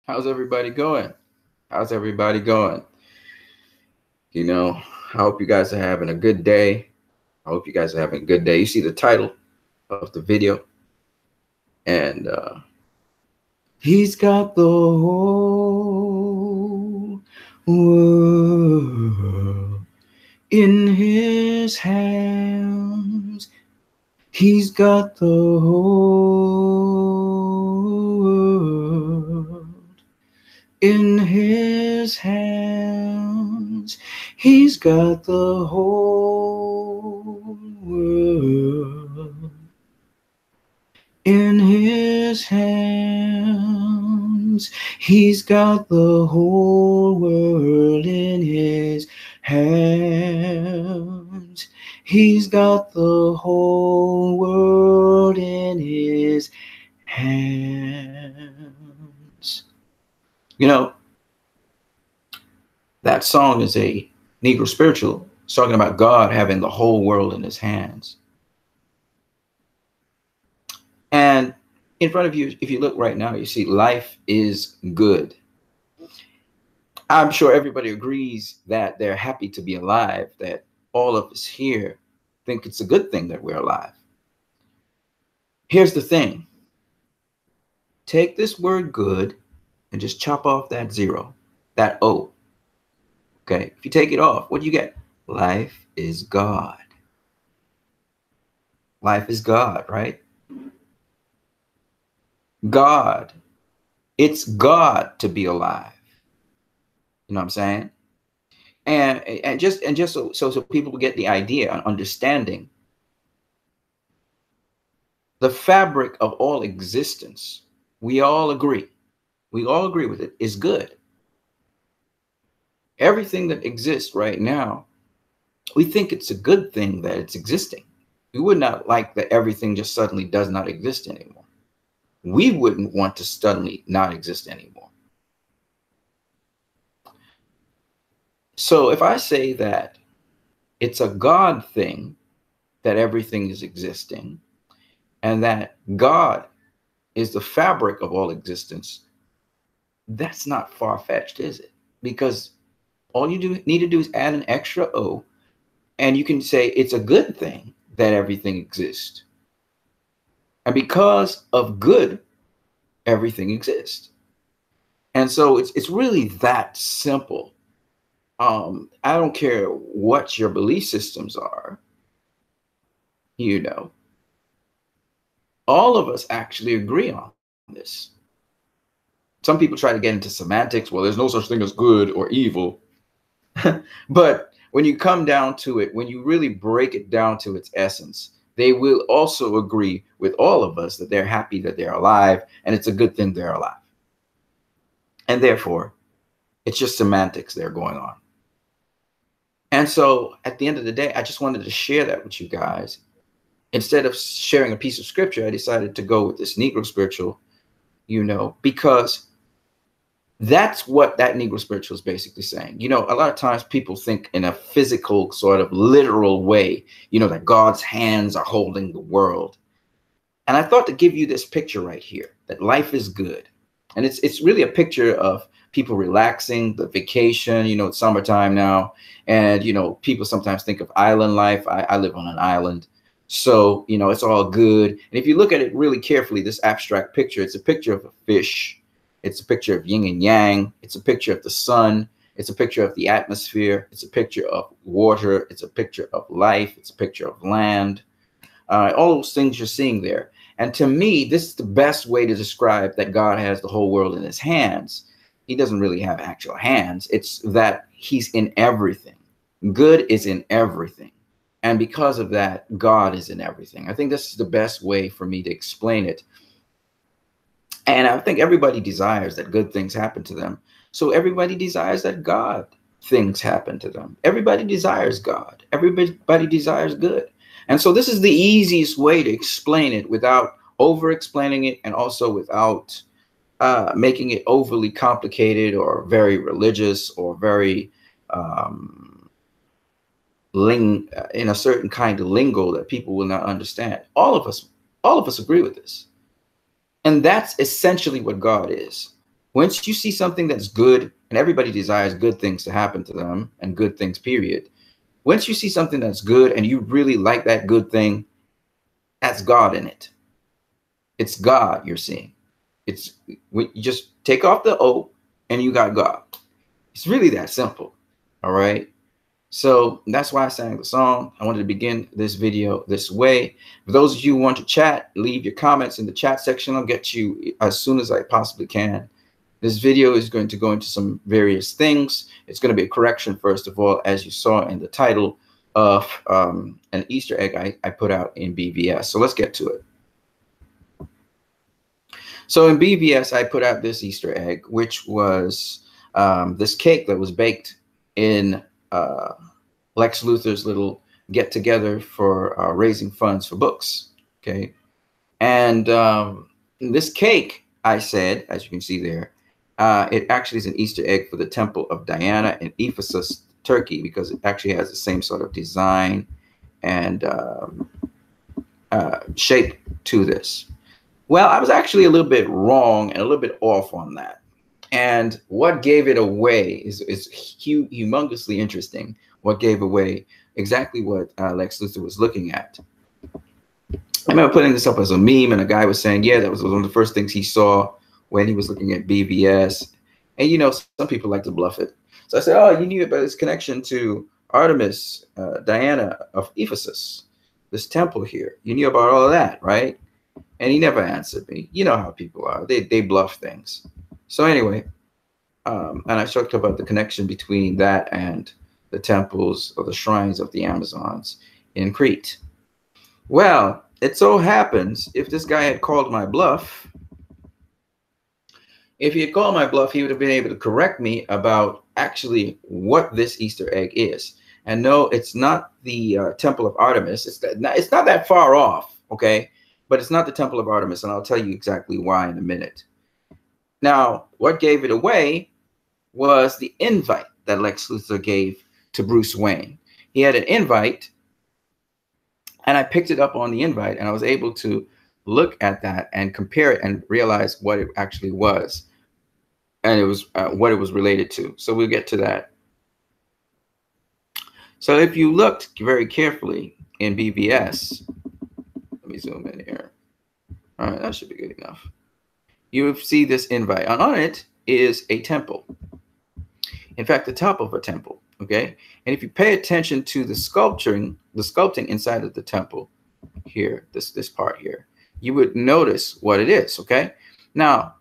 How's everybody going? How's everybody going? I hope you guys are having a good day. I hope you guys are having a good day. You see the title of the video, and he's got the whole world in his hands. He's got the whole world in his hands. He's got the whole world in his hands. He's got the whole world in his hands. He's got the whole world in his hands. That song is a Negro spiritual. It's talking about God having the whole world in his hands. And in front of you, if you look right now, you see life is good. I'm sure everybody agrees that they're happy to be alive, that all of us here think it's a good thing that we're alive. Here's the thing. Take this word good and just chop off that zero, that O. Okay, if you take it off, what do you get? Life is God. Life is God, right? God. It's God to be alive. You know what I'm saying? And just so people get the idea and understanding, the fabric of all existence, we all agree with it, is good. Everything that exists right now, we think it's a good thing that it's existing. We would not like that everything just suddenly does not exist anymore. We wouldn't want to suddenly not exist anymore. So if I say that it's a God thing that everything is existing, and that God is the fabric of all existence, that's not far-fetched, is it? Because all you need to do is add an extra O, and you can say it's a good thing that everything exists. And because of good, everything exists. And so it's really that simple. I don't care what your belief systems are, all of us actually agree on this. Some people try to get into semantics. Well, there's no such thing as good or evil. But when you come down to it, when you really break it down to its essence, they will also agree with all of us that they're happy that they're alive, and it's a good thing they're alive. And therefore, it's just semantics that are going on. And so at the end of the day, I just wanted to share that with you guys. Instead of sharing a piece of scripture, I decided to go with this Negro spiritual, because that's what that Negro spiritual is basically saying. A lot of times people think in a physical sort of literal way, that God's hands are holding the world. And I thought to give you this picture right here, that life is good. And it's really a picture of people relaxing, the vacation, it's summertime now. And, people sometimes think of island life. I live on an island. So, it's all good. And if you look at it really carefully, this abstract picture, it's a picture of a fish. It's a picture of yin and yang. It's a picture of the sun. It's a picture of the atmosphere. It's a picture of water. It's a picture of life. It's a picture of land. All those things you're seeing there. And to me, this is the best way to describe that God has the whole world in his hands. He doesn't really have actual hands. It's that he's in everything. Good is in everything. And because of that, God is in everything. I think this is the best way for me to explain it. And I think everybody desires that good things happen to them. So everybody desires that God things happen to them. Everybody desires God. Everybody desires good. And so this is the easiest way to explain it without over-explaining it, and also without making it overly complicated or very religious or very in a certain kind of lingo that people will not understand. All of us agree with this. And that's essentially what God is. Once you see something that's good, and everybody desires good things to happen to them, and good things, period. Once you see something that's good and you really like that good thing, that's God in it. It's God you're seeing. It's, you just take off the O and you got God. It's really that simple. All right. So that's why I sang the song. I wanted to begin this video this way. For those of you who want to chat, leave your comments in the chat section. I'll get you as soon as I possibly can. This video is going to go into some various things. It's going to be a correction, first of all, as you saw in the title of an Easter egg I put out in BvS. So let's get to it. So in BvS, I put out this Easter egg, which was this cake that was baked in Lex Luthor's little get-together for raising funds for books. Okay. And this cake, I said, as you can see there, it actually is an Easter egg for the Temple of Diana in Ephesus, Turkey, because it actually has the same sort of design and shape to this. Well, I was actually a little bit wrong and a little bit off on that. And what gave it away is humongously interesting. What gave away exactly what Lex Luthor was looking at. I remember putting this up as a meme, and a guy was saying, yeah, that was one of the first things he saw when he was looking at BvS. And, you know, some people like to bluff it. So I said, oh, you knew about this connection to Artemis, Diana of Ephesus, this temple here. You knew about all of that, right? And he never answered me. You know how people are. They bluff things. So anyway, and I talked about the connection between that and the temples or the shrines of the Amazons in Crete. Well, it so happens, if this guy had called my bluff, if he had called my bluff, he would have been able to correct me about actually what this Easter egg is. And no, it's not the Temple of Artemis. It's not that far off, okay? But it's not the Temple of Artemis, and I'll tell you exactly why in a minute. Now, what gave it away was the invite that Lex Luthor gave to Bruce Wayne. He had an invite, and I picked it up on the invite, and I was able to look at that and compare it and realize what it actually was, and it was what it was related to. So we'll get to that. So if you looked very carefully in BvS, let me zoom in here. All right, that should be good enough. You see this invite, and on it is a temple. In fact, the top of a temple. Okay, and if you pay attention to the sculpting inside of the temple here, this part here, you would notice what it is. Okay, now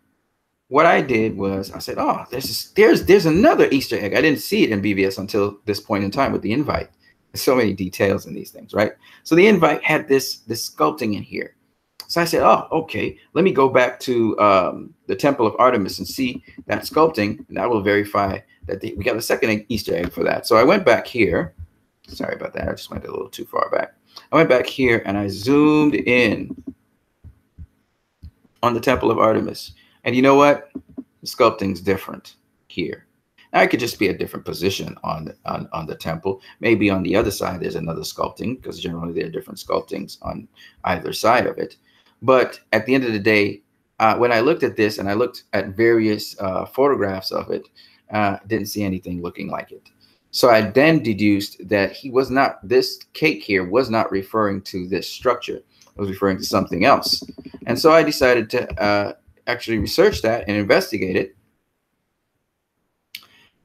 what I did was I said, oh, there's another Easter egg. I didn't see it in BvS until this point in time with the invite. There's so many details in these things, right? So the invite had this sculpting in here. So I said, oh, okay, let me go back to the Temple of Artemis and see that sculpting, and that will verify that we got a second Easter egg for that. So I went back here. Sorry about that. I just went a little too far back. I went back here and I zoomed in on the Temple of Artemis. And you know what? The sculpting's different here. Now, it could just be a different position on the temple. Maybe on the other side, there's another sculpting, because generally there are different sculptings on either side of it. But at the end of the day, when I looked at this and I looked at various photographs of it, didn't see anything looking like it. So I then deduced that this cake here was not referring to this structure. It was referring to something else. And so I decided to actually research that and investigate it.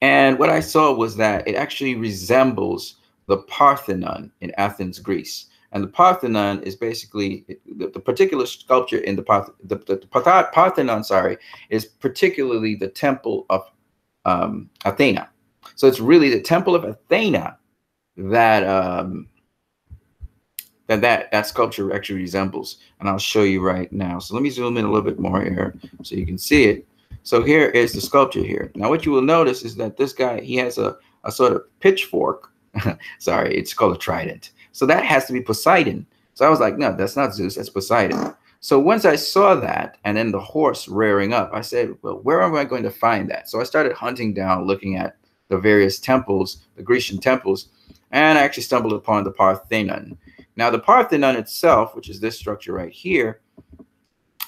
And what I saw was that it actually resembles the Parthenon in Athens, Greece. And the Parthenon is basically the particular sculpture in the Parthenon, sorry, is particularly the temple of Athena. So it's really the temple of Athena that that sculpture actually resembles. And I'll show you right now. So let me zoom in a little bit more here so you can see it. So here is the sculpture here. Now what you will notice is that this guy, he has a sort of pitchfork. Sorry, it's called a trident. So that has to be Poseidon. So I was like, no, that's not Zeus, that's Poseidon. So once I saw that, and then the horse rearing up, I said, well, where am I going to find that? So I started hunting down, looking at the various temples, the Grecian temples, and I actually stumbled upon the Parthenon. Now the Parthenon itself, which is this structure right here,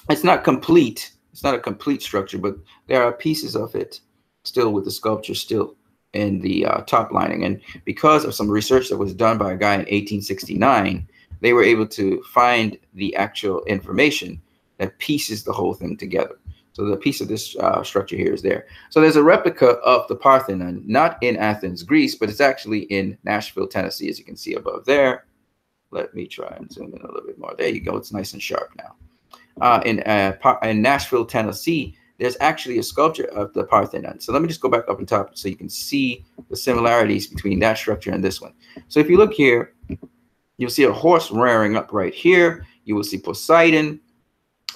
it's not complete It's not a complete structure, but there are pieces of it still with the sculpture still in the top lining. And because of some research that was done by a guy in 1869, they were able to find the actual information that pieces the whole thing together. So the piece of this structure here is there. So there's a replica of the Parthenon, not in Athens, Greece, but it's actually in Nashville, Tennessee, as you can see above there. Let me try and zoom in a little bit more. There you go. It's nice and sharp now. In Nashville, Tennessee, there's actually a sculpture of the Parthenon. So let me just go back up on top so you can see the similarities between that structure and this one. So if you look here, you'll see a horse rearing up right here. You will see Poseidon.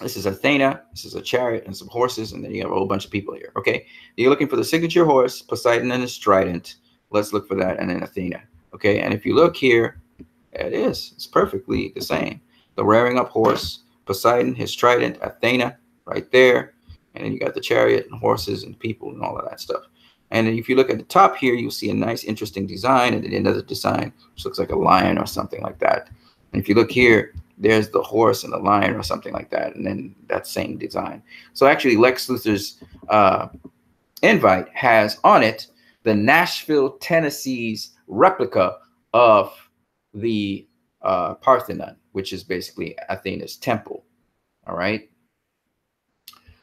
This is Athena. This is a chariot and some horses, and then you have a whole bunch of people here. Okay, you're looking for the signature horse, Poseidon and his trident. Let's look for that, and then Athena. Okay, and if you look here, there it is. It's perfectly the same. The rearing up horse, Poseidon, his trident, Athena, right there. And then you got the chariot and horses and people and all of that stuff. And then if you look at the top here, you'll see a nice, interesting design, and then another design which looks like a lion or something like that. And if you look here, there's the horse and the lion or something like that, and then that same design. So actually, Lex Luthor's invite has on it the Nashville, Tennessee's replica of the Parthenon, which is basically Athena's temple. All right.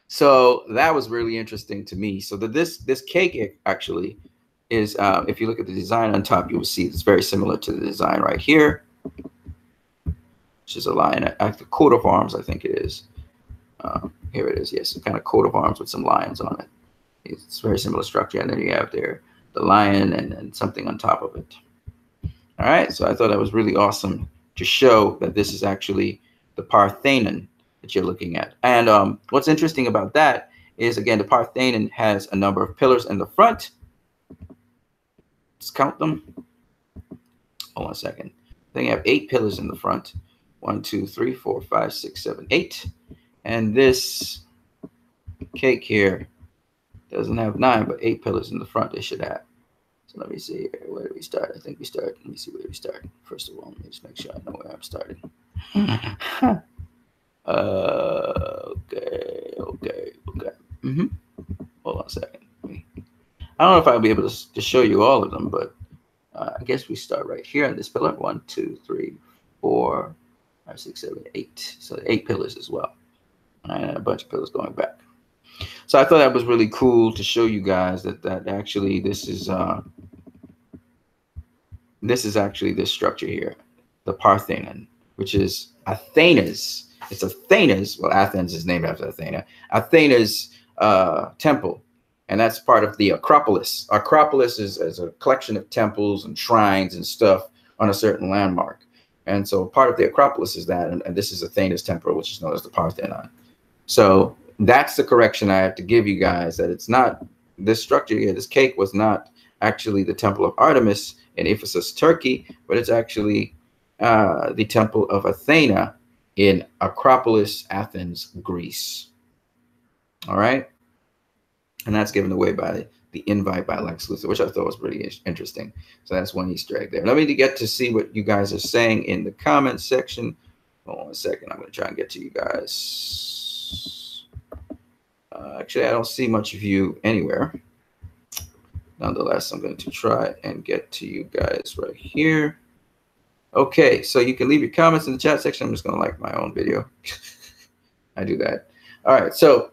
So that was really interesting to me. So this cake actually is, if you look at the design on top, you will see it's very similar to the design right here, which is a lion, a coat of arms, I think it is. Here it is, yes, a kind of coat of arms with some lions on it. It's very similar structure, and then you have there the lion and something on top of it. All right, so I thought that was really awesome to show that this is actually the Parthenon that you're looking at. And what's interesting about that is, again, the Parthenon has a number of pillars in the front. Let's count them. Hold on a second. I think you have 8 pillars in the front. 1, 2, 3, 4, 5, 6, 7, 8. And this cake here doesn't have 9, but 8 pillars in the front they should have. So let me see here. Where do we start? I think we start. Let me see where we start. First of all, let me just make sure I know where I'm starting. Okay. Hold on a second. I don't know if I'll be able to show you all of them, but I guess we start right here on this pillar. 1, 2, 3, 4, 5, 6, 7, 8. So 8 pillars as well, and a bunch of pillars going back. So I thought that was really cool to show you guys that actually this is actually this structure here, the Parthenon, which is Athena's. It's Athena's. Well, Athens is named after Athena. Athena's temple, and that's part of the Acropolis. Acropolis is a collection of temples and shrines and stuff on a certain landmark. And so part of the Acropolis is that, and this is Athena's temple, which is known as the Parthenon. So that's the correction I have to give you guys, that it's not this structure here. This cake was not actually the temple of Artemis in Ephesus, Turkey, but it's actually the temple of Athena in Acropolis, Athens, Greece. All right. And that's given away by the invite by Lex Luthor, which I thought was pretty interesting. So that's one Easter egg there. Let me get to see what you guys are saying in the comments section. Hold on a second. I'm going to try and get to you guys. Actually, I don't see much of you anywhere. Nonetheless, I'm going to try and get to you guys right here. Okay, so you can leave your comments in the chat section. I'm just going to like my own video. I do that. All right, so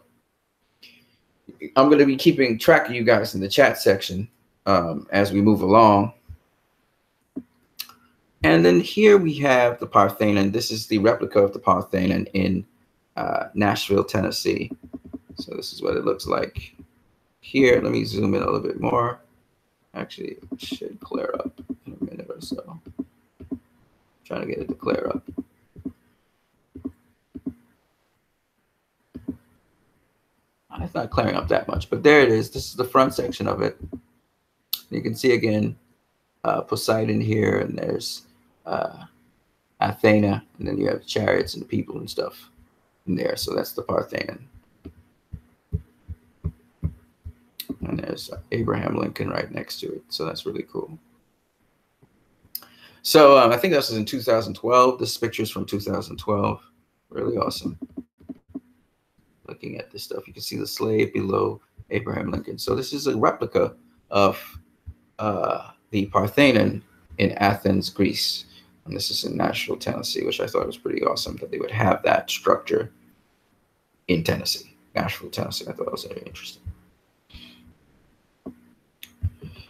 I'm going to be keeping track of you guys in the chat section as we move along. And then here we have the Parthenon. This is the replica of the Parthenon in Nashville, Tennessee. So this is what it looks like here. Let me zoom in a little bit more. Actually, it should clear up in a minute or so. Trying to get it to clear up. It's not clearing up that much, but there it is. This is the front section of it. You can see again Poseidon here, and there's Athena, and then you have chariots and people and stuff in there. So that's the Parthenon. And there's Abraham Lincoln right next to it. So that's really cool. So I think this was in 2012. This picture is from 2012. Really awesome. Looking looking at this stuff. You can see the slave below Abraham Lincoln. So this is a replica of the Parthenon in Athens, Greece. And this is in Nashville, Tennessee, which I thought was pretty awesome that they would have that structure in Tennessee. Nashville, Tennessee. I thought it was very interesting.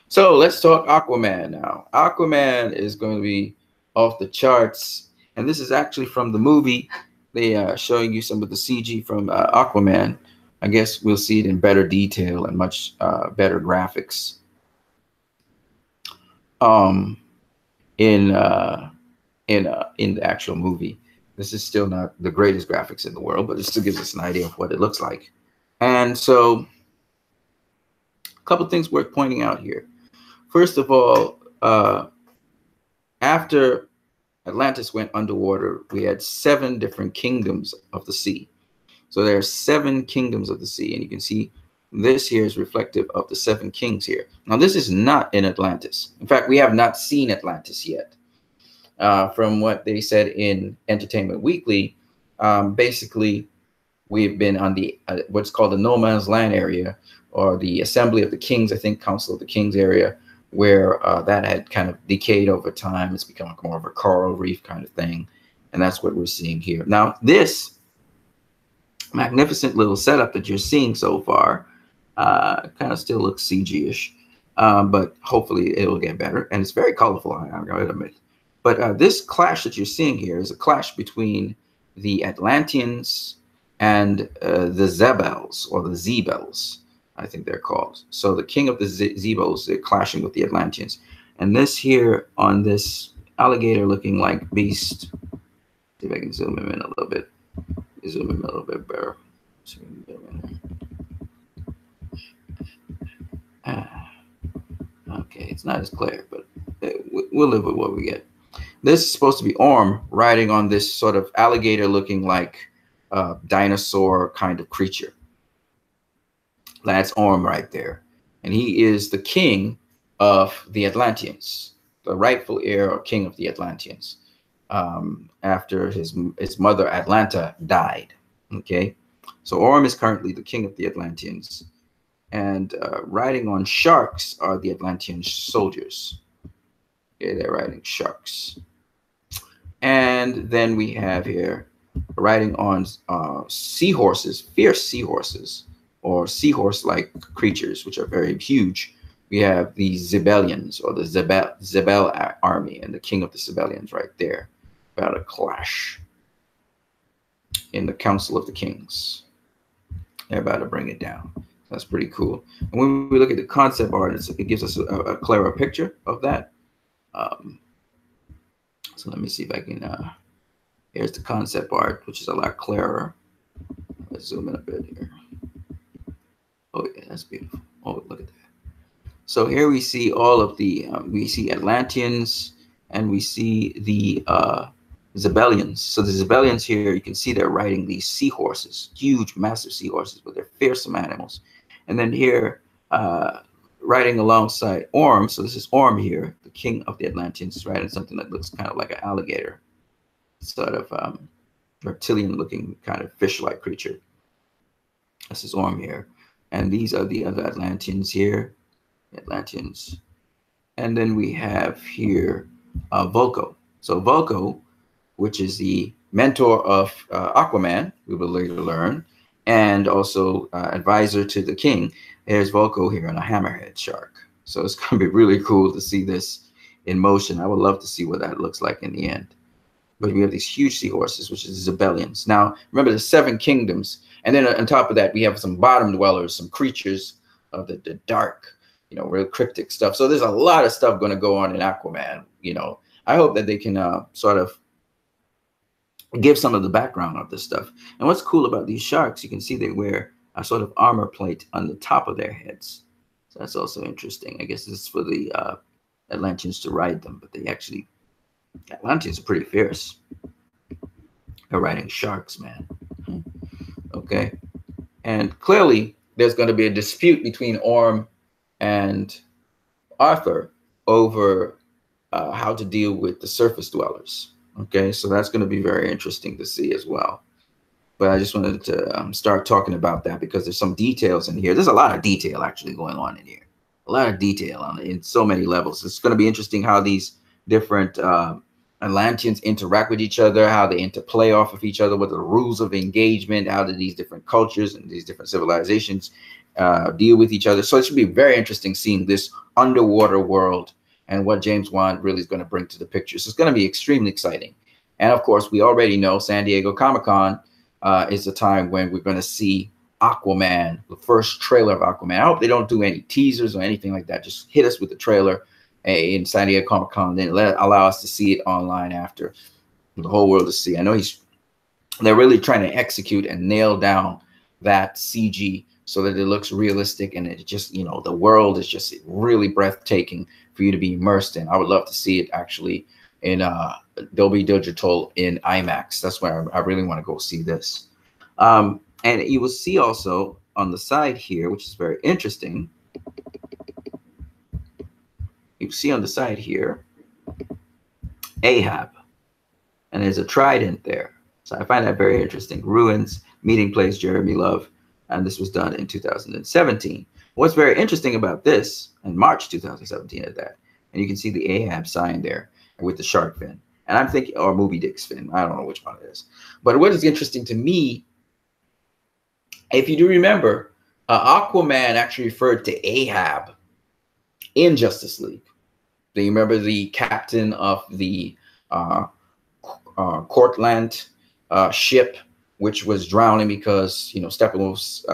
So let's talk Aquaman now. Aquaman is going to be off the charts. And this is actually from the movie. They are showing you some of the CG from Aquaman. I guess we'll see it in better detail and much better graphics in the actual movie. This is still not the greatest graphics in the world, but it still gives us an idea of what it looks like. And so a couple things worth pointing out here. First of all, after Atlantis went underwater, we had 7 different kingdoms of the sea. So there are 7 kingdoms of the sea, and you can see this here is reflective of the 7 kings here. Now, this is not in Atlantis. In fact, we have not seen Atlantis yet. From what they said in Entertainment Weekly, basically, we've been on the what's called the no man's land area, or the Assembly of the Kings, I think, Council of the Kings area, where that had kind of decayed over time. It's become more of a coral reef kind of thing. And that's what we're seeing here. Now, this magnificent little setup that you're seeing so far kind of still looks CG-ish, but hopefully it'll get better. And it's very colorful, I'm going to admit. But this clash that you're seeing here is a clash between the Atlanteans and the Zebels, or the Zebels, I think they're called. So the king of the Zebels, they're clashing with the Atlanteans. And this here on this alligator-looking like beast, see if I can zoom him in a little bit. Zoom in a little bit better. Okay, it's not as clear, but we'll live with what we get. This is supposed to be Orm riding on this sort of alligator-looking like dinosaur kind of creature. That's Orm right there. And he is the king of the Atlanteans, the rightful heir or king of the Atlanteans, after his mother Atlanta died. Okay, so Orm is currently the king of the Atlanteans, and riding on sharks are the Atlantean soldiers. Okay, they're riding sharks. And then we have here riding on seahorses, fierce seahorses, or seahorse-like creatures, which are very huge. We have the Zebelians, or the Zebel army, and the king of the Zebelians right there, about a clash in the Council of the Kings. They're about to bring it down. That's pretty cool. And when we look at the concept art, it gives us a clearer picture of that. So let me see if I can, here's the concept art, which is a lot clearer. Let's zoom in a bit here. Oh yeah, that's beautiful. Oh, look at that. So here we see all of the, we see Atlanteans, and we see the Zebelians. So the Zebelians here, you can see they're riding these seahorses, huge, massive seahorses, but they're fearsome animals. And then here, riding alongside Orm, so this is Orm here, the king of the Atlanteans, riding something that looks kind of like an alligator, sort of reptilian-looking kind of fish-like creature. This is Orm here. And these are the other Atlanteans here, Atlanteans. And then we have here Vulko. So Vulko, which is the mentor of Aquaman, we will later learn, and also advisor to the king. There's Vulko here on a hammerhead shark. So it's going to be really cool to see this in motion. I would love to see what that looks like in the end. But we have these huge seahorses, which is the Zebelians. Now, remember the 7 kingdoms. And then on top of that, we have some bottom dwellers, some creatures of the dark, you know, real cryptic stuff. So there's a lot of stuff going to go on in Aquaman. You know, I hope that they can sort of give some of the background of this stuff. And what's cool about these sharks, you can see they wear a sort of armor plate on the top of their heads. So that's also interesting. I guess this is for the Atlanteans to ride them, but they actually, Atlanteans are pretty fierce. They're riding sharks, man. Okay. And clearly there's going to be a dispute between Orm and Arthur over how to deal with the surface dwellers. Okay, so that's going to be very interesting to see as well. But I just wanted to start talking about that because there's some details in here. There's a lot of detail actually going on in here. A lot of detail on it in so many levels. It's going to be interesting how these different Atlanteans interact with each other, how they interplay off of each other, what are the rules of engagement, how do these different cultures and these different civilizations deal with each other. So it should be very interesting seeing this underwater world and what James Wan really is going to bring to the picture. So it's going to be extremely exciting. And of course, we already know San Diego Comic-Con is the time when we're going to see Aquaman, the first trailer of Aquaman. I hope they don't do any teasers or anything like that. Just hit us with the trailer in San Diego Comic-Con, then allow us to see it online after, for the whole world to see. I know they're really trying to execute and nail down that CG so that it looks realistic and it just, you know, the world is just really breathtaking for you to be immersed in. I would love to see it actually in Dolby Digital in IMAX. That's where I really want to go see this. And you will see also on the side here, which is very interesting. You see on the side here, Ahab, and there's a trident there. So I find that very interesting. Ruins, meeting place, Jeremy Love, and this was done in 2017. What's very interesting about this, in March 2017 at that, and you can see the Ahab sign there with the shark fin. And I'm thinking, or Moby Dick's fin, I don't know which one it is. But what is interesting to me, if you do remember, Aquaman actually referred to Ahab in Justice League. Do you remember the captain of the Cortland ship, which was drowning because, you know, Steppenwolf's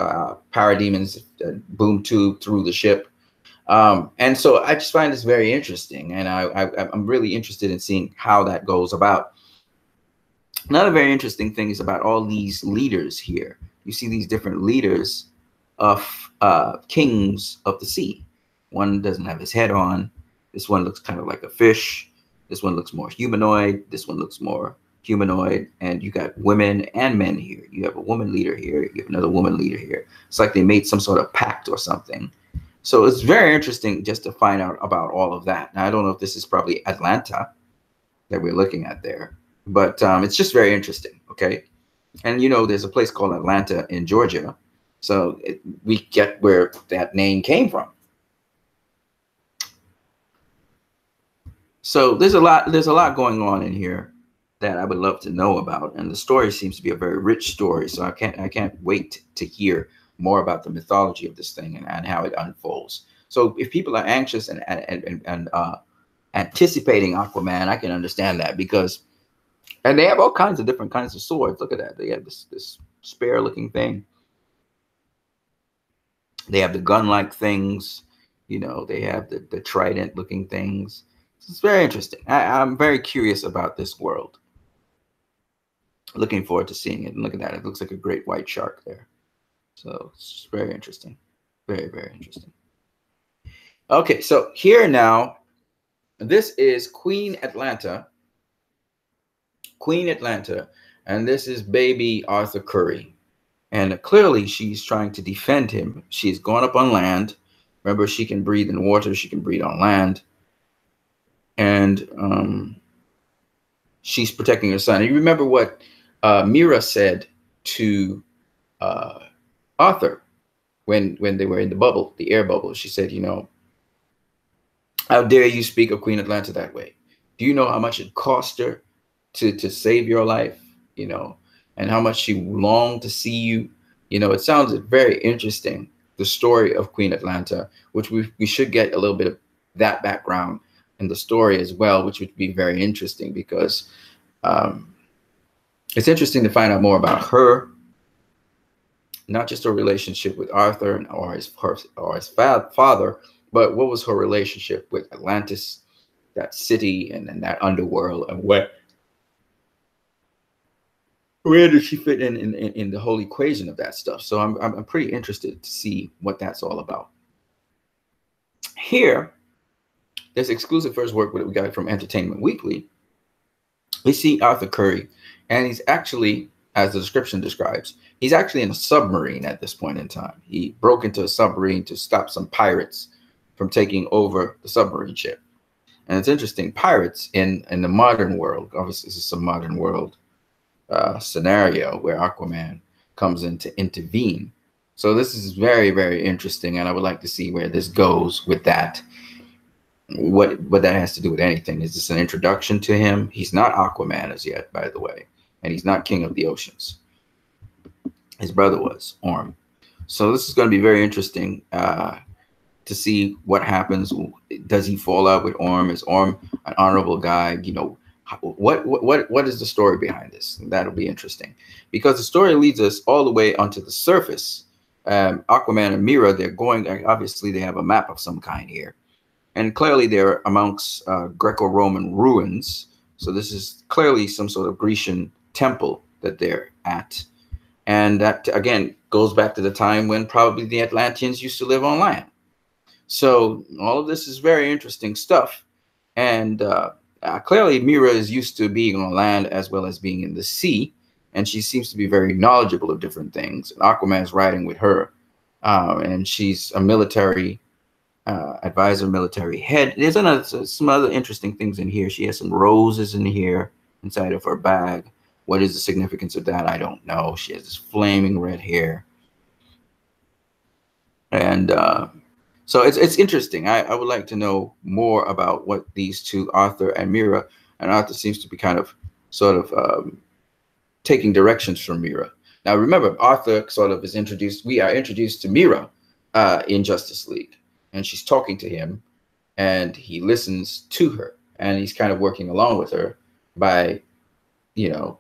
parademons boom tube through the ship? And so I just find this very interesting, and I'm really interested in seeing how that goes about. Another very interesting thing is about all these leaders here. You see these different leaders of kings of the sea. One doesn't have his head on. This one looks kind of like a fish. This one looks more humanoid. This one looks more humanoid. And you got women and men here. You have a woman leader here. You have another woman leader here. It's like they made some sort of pact or something. So it's very interesting just to find out about all of that. Now, I don't know if this is probably Atlanta that we're looking at there, but it's just very interesting, okay? And, you know, there's a place called Atlanta in Georgia. So we get where that name came from. So there's a lot going on in here that I would love to know about. And the story seems to be a very rich story. So I can't wait to hear more about the mythology of this thing and how it unfolds. So if people are anxious and anticipating Aquaman, I can understand that, because, and they have all kinds of different kinds of swords. Look at that. They have this spear looking thing. They have the gun-like things, you know, they have the trident looking things. It's very interesting. I'm very curious about this world. Looking forward to seeing it. And look at that. It looks like a great white shark there. So it's very interesting. Very, very interesting. Okay, so here now, this is Queen Atlanta. Queen Atlanta. And this is baby Arthur Curry. And clearly she's trying to defend him. She's gone up on land. Remember, she can breathe in water. She can breathe on land. And she's protecting her son. And you remember what Meera said to Arthur when they were in the bubble, the air bubble. She said, you know, how dare you speak of Queen Atlanta that way? Do you know how much it cost her to save your life, you know, and how much she longed to see you? You know, it sounds very interesting, the story of Queen Atlanta, which we should get a little bit of that background in the story as well, which would be very interesting, because it's interesting to find out more about her, not just her relationship with Arthur or his father, but what was her relationship with Atlantis, that city, and that underworld, and where does she fit in the whole equation of that stuff? So I'm pretty interested to see what that's all about. Here, this exclusive first work that we got from Entertainment Weekly. We see Arthur Curry, and he's actually, as the description describes, he's actually in a submarine at this point in time. He broke into a submarine to stop some pirates from taking over the submarine ship. And it's interesting, pirates in the modern world, obviously this is a modern world, scenario where Aquaman comes in to intervene. So this is very, very interesting, and I would like to see where this goes with that. What that has to do with anything. Is this an introduction to him? He's not Aquaman as yet, by the way, and he's not King of the Oceans. His brother was Orm. So this is going to be very interesting to see what happens. Does he fall out with Orm? Is Orm an honorable guy? You know, what is the story behind this? That'll be interesting, because the story leads us all the way onto the surface. Aquaman and Meera, they're going, obviously they have a map of some kind here. And clearly they're amongst Greco-Roman ruins. So this is clearly some sort of Grecian temple that they're at. And that, again, goes back to the time when probably the Atlanteans used to live on land. So all of this is very interesting stuff. And clearly Meera is used to being on land as well as being in the sea. And she seems to be very knowledgeable of different things. And Aquaman's riding with her. And she's a military advisor, military head. There's some other interesting things in here. She has some roses in here inside of her bag. What is the significance of that? I don't know. She has this flaming red hair. And so it's interesting. I would like to know more about what these two, Arthur and Meera, and Arthur seems to be kind of sort of taking directions from Meera. Now, remember, Arthur sort of is introduced. We are introduced to Meera in Justice League. And she's talking to him, and he listens to her, and he's kind of working along with her by, you know,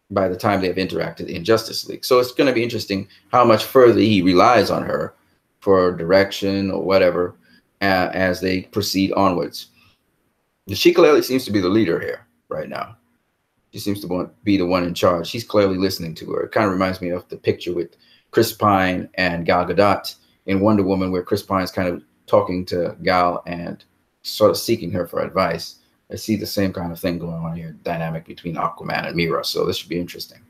by the time they've interacted in Justice League. So it's going to be interesting how much further he relies on her for direction or whatever as they proceed onwards. She clearly seems to be the leader here right now. She seems to be the one in charge. He's clearly listening to her. It kind of reminds me of the picture with Chris Pine and Gal Gadot in Wonder Woman, where Chris Pine's kind of talking to Gal and sort of seeking her for advice. I see the same kind of thing going on here, dynamic between Aquaman and Meera. So this should be interesting,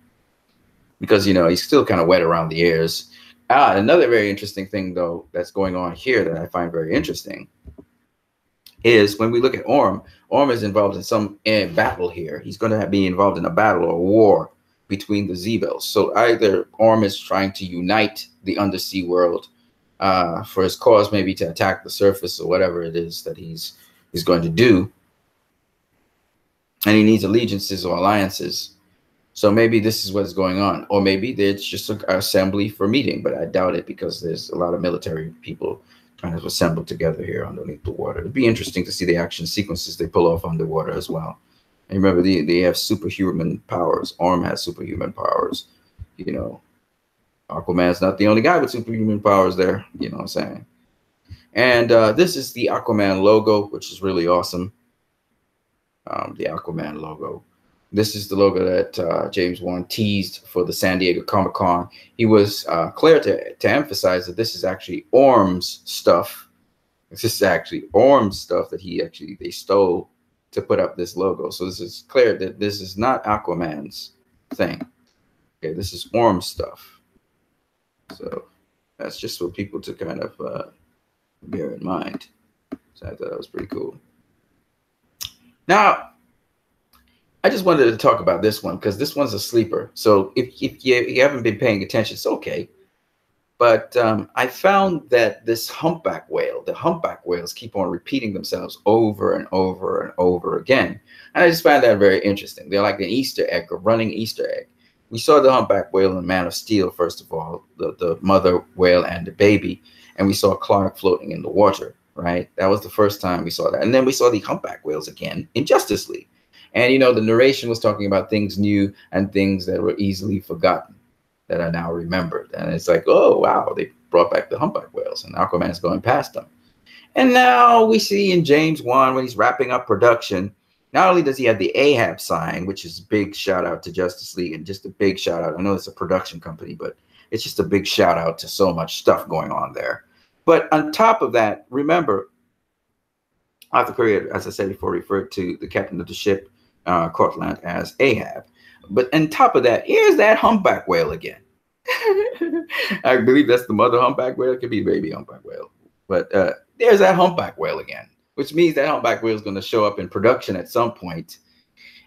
because, you know, he's still kind of wet around the ears. Another very interesting thing, though, that's going on here that I find very interesting is when we look at Orm. Orm is involved in some battle here. He's going to be involved in a battle or war between the Zebels. So either Orm is trying to unite the undersea world for his cause, maybe to attack the surface or whatever it is that he's going to do. And he needs allegiances or alliances. So maybe this is what's going on. Or maybe it's just an assembly for meeting, but I doubt it, because there's a lot of military people trying to assemble together here underneath the water. It'd be interesting to see the action sequences they pull off underwater as well. And remember, they have superhuman powers. Orm has superhuman powers, you know. Aquaman's not the only guy with superhuman powers there, you know what I'm saying? And this is the Aquaman logo, which is really awesome. The Aquaman logo. This is the logo that James Wan teased for the San Diego Comic-Con. He was clear to emphasize that this is actually Orm's stuff. This is actually Orm's stuff that they stole to put up this logo. So this is clear that this is not Aquaman's thing. Okay, this is Orm's stuff. So that's just for people to kind of bear in mind. So I thought that was pretty cool. Now, I just wanted to talk about this one because this one's a sleeper. So if you haven't been paying attention, it's okay. But I found that this humpback whale, the humpback whales keep on repeating themselves over and over and over again. And I just find that very interesting. They're like an Easter egg, a running Easter egg. We saw the humpback whale in Man of Steel, first of all, the mother whale and the baby. And we saw Clark floating in the water, right? That was the first time we saw that. And then we saw the humpback whales again in Justice League. And, you know, the narration was talking about things new and things that were easily forgotten that are now remembered. And it's like, oh, wow, they brought back the humpback whales and Aquaman's going past them. And now we see in James Wan, when he's wrapping up production, not only does he have the Ahab sign, which is a big shout out to Justice League, and just a big shout out. I know it's a production company, but it's just a big shout out to so much stuff going on there. But on top of that, remember, Arthur Curry, as I said before, referred to the captain of the ship, Cortland, as Ahab. But on top of that, here's that humpback whale again. I believe that's the mother humpback whale. It could be a baby humpback whale. But there's that humpback whale again, which means that humpback whale is going to show up in production at some point.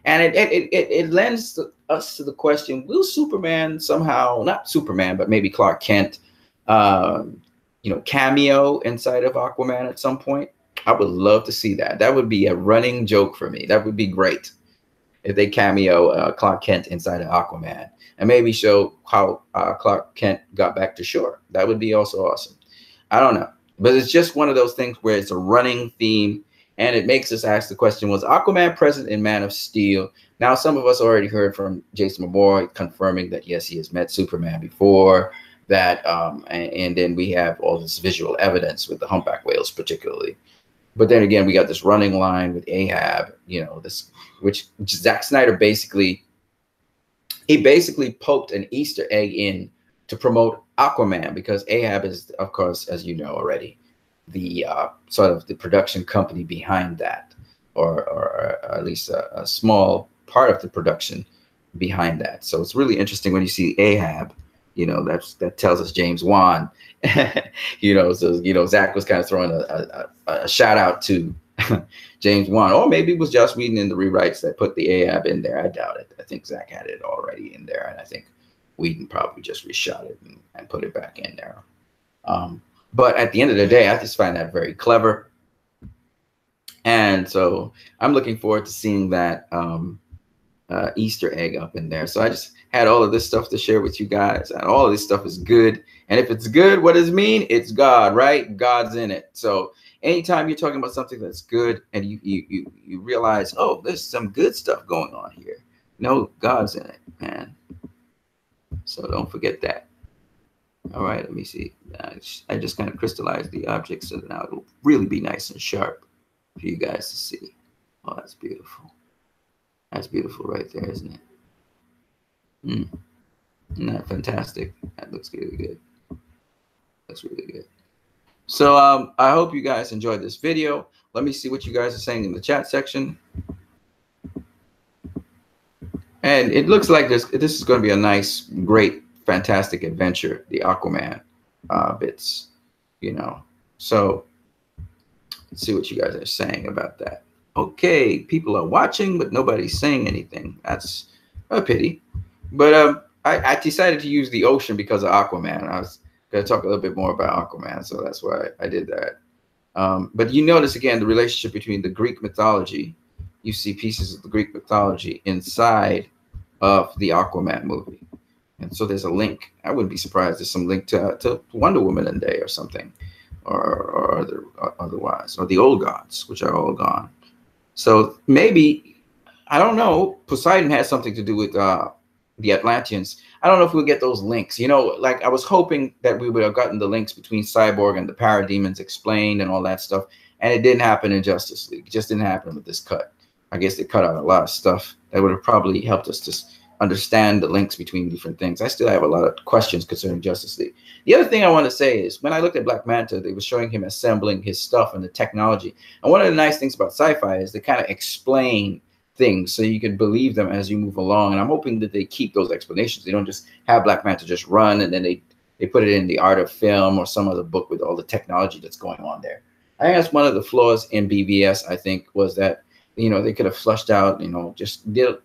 And it lends us to the question: will Superman somehow, not Superman, but maybe Clark Kent, you know, cameo inside of Aquaman at some point? I would love to see that. That would be a running joke for me. That would be great if they cameo Clark Kent inside of Aquaman and maybe show how Clark Kent got back to shore. That would be also awesome. I don't know, but it's just one of those things where it's a running theme, and it makes us ask the question: was Aquaman present in Man of Steel? Now, some of us already heard from Jason Momoa confirming that yes, he has met Superman before. That and then we have all this visual evidence with the humpback whales, particularly. But then again, we got this running line with Ahab, you know, this which Zack Snyder basically poked an Easter egg in to promote Aquaman, because Ahab is, of course, as you know already, the sort of the production company behind that, or at least a small part of the production behind that. So it's really interesting when you see Ahab. You know, that tells us James Wan. You know, so you know, Zach was kind of throwing a shout out to James Wan, or maybe it was Joss Whedon in the rewrites that put the Ahab in there. I doubt it. I think Zach had it already in there, and I think Whedon probably just reshot it and put it back in there. But at the end of the day, I just find that very clever, and so I'm looking forward to seeing that Easter egg up in there. So I just had all of this stuff to share with you guys, and all of this stuff is good. And if it's good, what does it mean? It's God, right? God's in it. So anytime you're talking about something that's good and you realize, oh, there's some good stuff going on here, no, God's in it, man. So don't forget that. All right, let me see. I just kind of crystallized the object so that now it'll really be nice and sharp for you guys to see. Oh, that's beautiful. That's beautiful right there, isn't it? Isn't that fantastic? That looks really good. Looks really good. So I hope you guys enjoyed this video. Let me see what you guys are saying in the chat section. And it looks like this is going to be a nice, great, fantastic adventure, the Aquaman bits, you know. So let's see what you guys are saying about that. Okay, people are watching, but nobody's saying anything. That's a pity. But I decided to use the ocean because of Aquaman. I was going to talk a little bit more about Aquaman, so that's why I did that. But you notice, again, the relationship between the Greek mythology. You see pieces of the Greek mythology inside of the Aquaman movie. And so there's a link. I wouldn't be surprised there's some link to Wonder Woman in there or something, or otherwise, or the old gods, which are all gone. So maybe, I don't know, Poseidon has something to do with the Atlanteans. I don't know if we'll get those links. You know, like I was hoping that we would have gotten the links between Cyborg and the Parademons explained and all that stuff. And it didn't happen in Justice League. It just didn't happen with this cut. I guess they cut out a lot of stuff that would have probably helped us to understand the links between different things. I still have a lot of questions concerning Justice League. The other thing I want to say is when I looked at Black Manta, they were showing him assembling his stuff and the technology. And one of the nice things about sci-fi is they kind of explain things so you can believe them as you move along. And I'm hoping that they keep those explanations. They don't just have Black Manta just run and then they put it in the Art of Film or some other book with all the technology that's going on there. I think that's one of the flaws in BvS, I think, was that, you know, they could have flushed out, you know, just a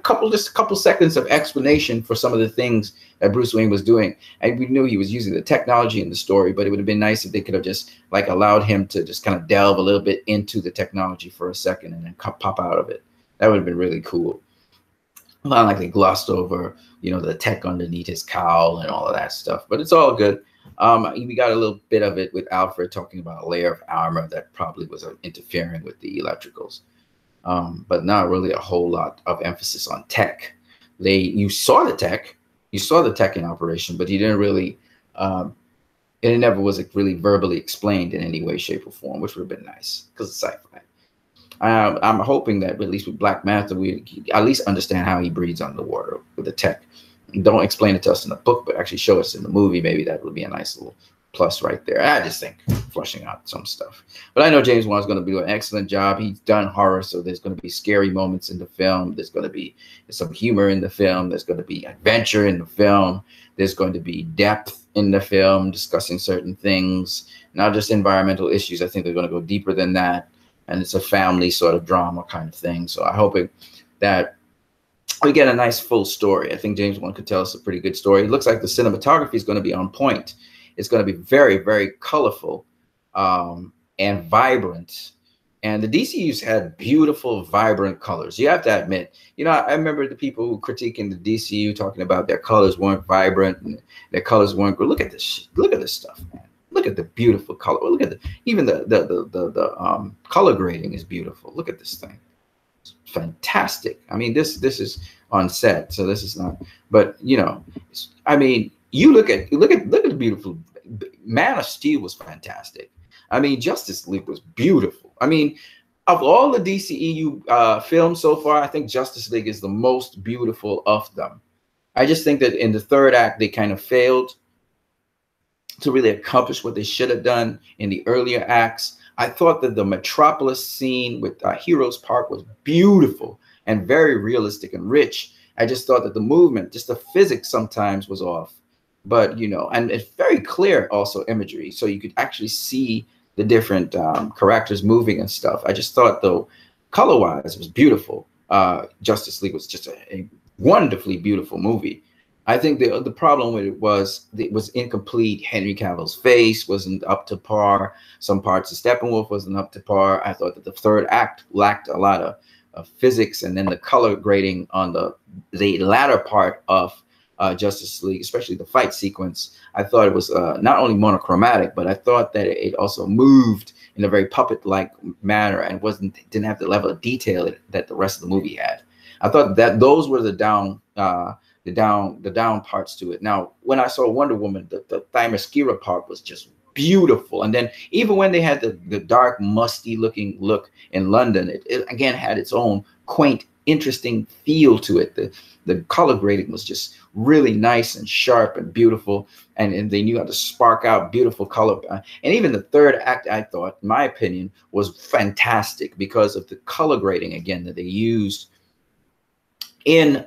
couple seconds of explanation for some of the things that Bruce Wayne was doing. And we knew he was using the technology in the story, but it would have been nice if they could have just like allowed him to just kind of delve a little bit into the technology for a second and then pop out of it. That would have been really cool. Not like they glossed over, you know, the tech underneath his cowl and all of that stuff, but it's all good. We got a little bit of it with Alfred talking about a layer of armor that probably was interfering with the electricals. But not really a whole lot of emphasis on tech. You saw the tech in operation, but you didn't really, it never was really verbally explained in any way, shape, or form, which would have been nice because it's sci-fi. I'm hoping that at least with Black Manta, we at least understand how he breathes underwater with the tech. Don't explain it to us in the book, but actually show us in the movie. Maybe that would be a nice little plus right there. I just think flushing out some stuff. But I know James Wan's going to do an excellent job. He's done horror, so there's going to be scary moments in the film. There's going to be some humor in the film. There's going to be adventure in the film. There's going to be depth in the film, discussing certain things, not just environmental issues. I think they're going to go deeper than that. and it's a family sort of drama kind of thing. So I hope that we get a nice full story. I think James Wan could tell us a pretty good story. It looks like the cinematography is going to be on point. It's going to be very, very colorful and vibrant. And the DCU's had beautiful, vibrant colors. You have to admit, you know, I remember the people who critiquing the DCU talking about their colors weren't vibrant and their colors weren't good. Look at this. Look at this stuff, man. Look at the beautiful color. Look at even the color grading is beautiful. Look at this thing. It's fantastic. I mean, this is on set, so this is not. But you know, I mean, you look at the beautiful. Man of Steel was fantastic. I mean, Justice League was beautiful. I mean, of all the DCEU films so far, I think Justice League is the most beautiful of them. I just think that in the third act, they kind of failed to really accomplish what they should have done in the earlier acts. I thought that the Metropolis scene with Heroes Park was beautiful and very realistic and rich. I just thought that the movement, just the physics sometimes was off. But, you know, and it's very clear also imagery. So you could actually see the different characters moving and stuff. I just thought, though, color-wise, it was beautiful. Justice League was just a wonderfully beautiful movie. I think the problem with it was incomplete. Henry Cavill's face wasn't up to par. Some parts of Steppenwolf wasn't up to par. I thought that the third act lacked a lot of physics, and then the color grading on the latter part of Justice League, especially the fight sequence, I thought it was not only monochromatic, but I thought that it also moved in a very puppet-like manner and didn't have the level of detail that the rest of the movie had. I thought that those were the down parts to it. Now, when I saw Wonder Woman, the Themyscira part was just beautiful, and then even when they had the dark, musty-looking look in London, it again had its own quaint, interesting feel to it. The color grading was just really nice and sharp and beautiful, and they knew how to spark out beautiful color. And even the third act, I thought, in my opinion, was fantastic because of the color grading again that they used in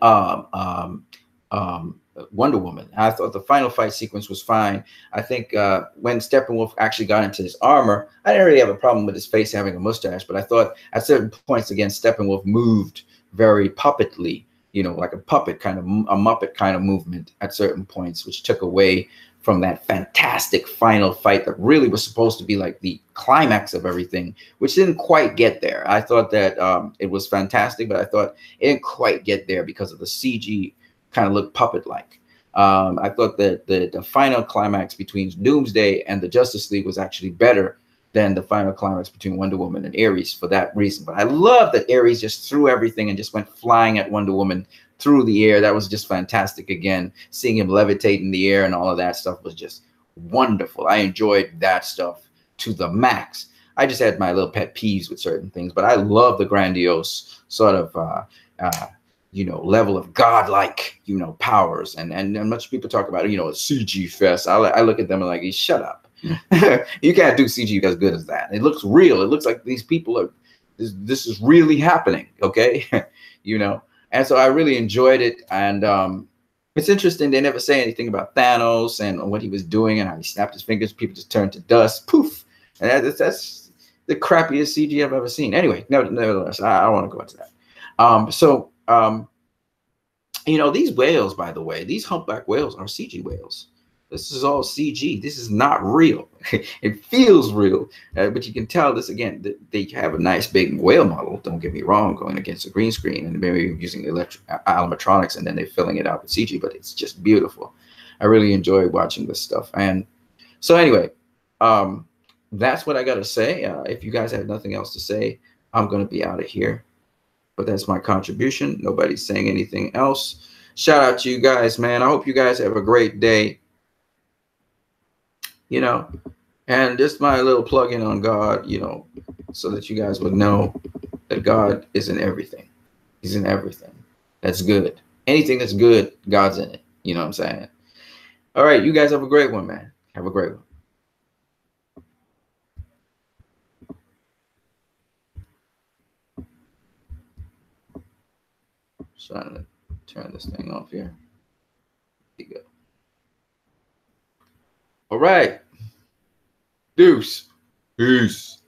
Wonder Woman. I thought the final fight sequence was fine. I think when Steppenwolf actually got into his armor, I didn't really have a problem with his face having a mustache, but I thought at certain points, again, Steppenwolf moved very puppetly, you know, like a puppet kind of, a Muppet kind of movement at certain points, which took away from that fantastic final fight that really was supposed to be like the climax of everything, which didn't quite get there. I thought that it was fantastic, but I thought it didn't quite get there because of the CG kind of looked puppet-like. I thought that the final climax between Doomsday and the Justice League was actually better than the final climax between Wonder Woman and Ares for that reason. But I love that Ares just threw everything and just went flying at Wonder Woman through the air. That was just fantastic. Again, seeing him levitate in the air and all of that stuff was just wonderful. I enjoyed that stuff to the max. I just had my little pet peeves with certain things, but I love the grandiose sort of you know, level of godlike, you know, powers. And much people talk about, you know, a CG fest. I look at them and like, shut up. You can't do CG as good as that. It looks real. It looks like these people are, this is really happening. Okay. You know, and so I really enjoyed it. And it's interesting. They never say anything about Thanos and what he was doing and how he snapped his fingers. People just turned to dust. Poof. And that's the crappiest CG I've ever seen. Anyway, nevertheless, I don't want to go into that. You know, these whales, by the way, these humpback whales are CG whales. This is all CG. This is not real. It feels real, but you can tell this again. They have a nice big whale model. Don't get me wrong, going against a green screen and maybe using animatronics, and then they're filling it out with CG. But it's just beautiful. I really enjoy watching this stuff. And so anyway, that's what I got to say. If you guys have nothing else to say, I'm going to be out of here. But that's my contribution. Nobody's saying anything else. Shout out to you guys, man. I hope you guys have a great day. You know, and just my little plug-in on God, you know, so that you guys would know that God is in everything. He's in everything. That's good. Anything that's good, God's in it. You know what I'm saying? All right, you guys have a great one, man. Have a great one. Trying to turn this thing off here. There you go. All right. Deuce. Peace.